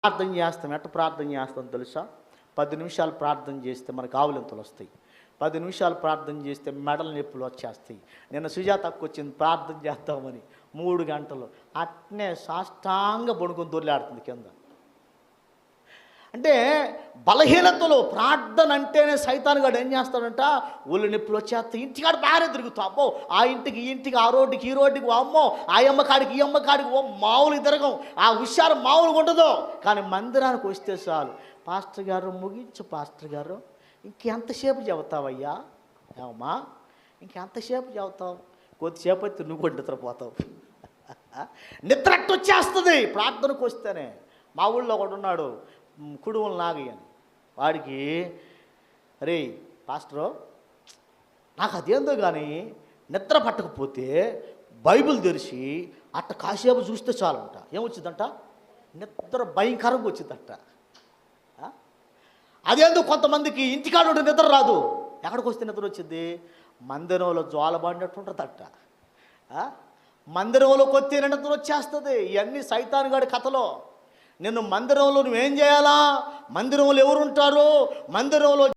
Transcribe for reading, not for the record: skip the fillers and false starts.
ప్రార్థన చేస్తాం. ఎట్ట ప్రార్థన చేస్తాం తెలుసా? 10 నిమిషాలు ప్రార్థన చేస్తే మనకు ఆవులింతలు వస్తాయి. 10 నిమిషాలు ప్రార్థన చేస్తే మెడల నొప్పులు వచ్చేస్తాయి. నిన్న సుజాతకు వచ్చింది ప్రార్థన చేద్దామని 3 గంటలు అట్నే సాష్టాంగ బొడుకుని దొర్లాడుతుంది కింద. అంటే బలహీనతలో ప్రార్థన అంటేనే సైతానుగాడు ఏం చేస్తాడంట, ఒళ్ళు నొప్పులు వచ్చేస్తాయి. ఇంటికాడ బాగానే తిరుగుతావు, అబ్బో ఆ ఇంటికి ఈ ఇంటికి, ఆ రోడ్డుకి ఈ రోడ్డుకి, అమ్మో ఆ అమ్మ కాడికి ఈ అమ్మ కాడికి, ఓ మామూలు తిరగం, ఆ హుషారు మామూలుగా ఉండదు. కానీ మందిరానికి వస్తే చాలు, పాస్టర్ గారు ముగించు పాస్టర్ గారు, ఇంకెంతసేపు చెబుతావయ్యా, ఏమమ్మా ఇంకెంతసేపు చెబుతావు, కొద్దిసేపు అయితే నువ్వు కూడా నిద్రపోతావు. నిద్ర వచ్చేస్తుంది ప్రార్థనకు వస్తేనే. మా ఊళ్ళో ఒకడు ఉన్నాడు, కుడుములు నాగయ్య అని. వాడికి అరే పాస్టరు నాకు అదేందో కానీ నిద్ర పట్టకపోతే బైబిల్ తెరిచి అట్ట కాసేపు చూస్తే చాలంట, ఏమొచ్చిందంట, నిద్ర భయంకరంగా వచ్చిందంట. అదేందో కొంతమందికి ఇంటికాడ ఉంటే నిద్ర రాదు, ఎక్కడికి వస్తే నిద్ర వచ్చింది, మందిరంలో జ్వాలబాడినట్టు ఉంటుందట. మందిరంలోకి వస్తే నిద్ర వచ్చేస్తుంది. ఇవన్నీ సైతానుగాడి కథలో. నిన్ను మందిరంలో నువ్వేం చేయాలా, మందిరంలో ఎవరుంటారు, మందిరంలో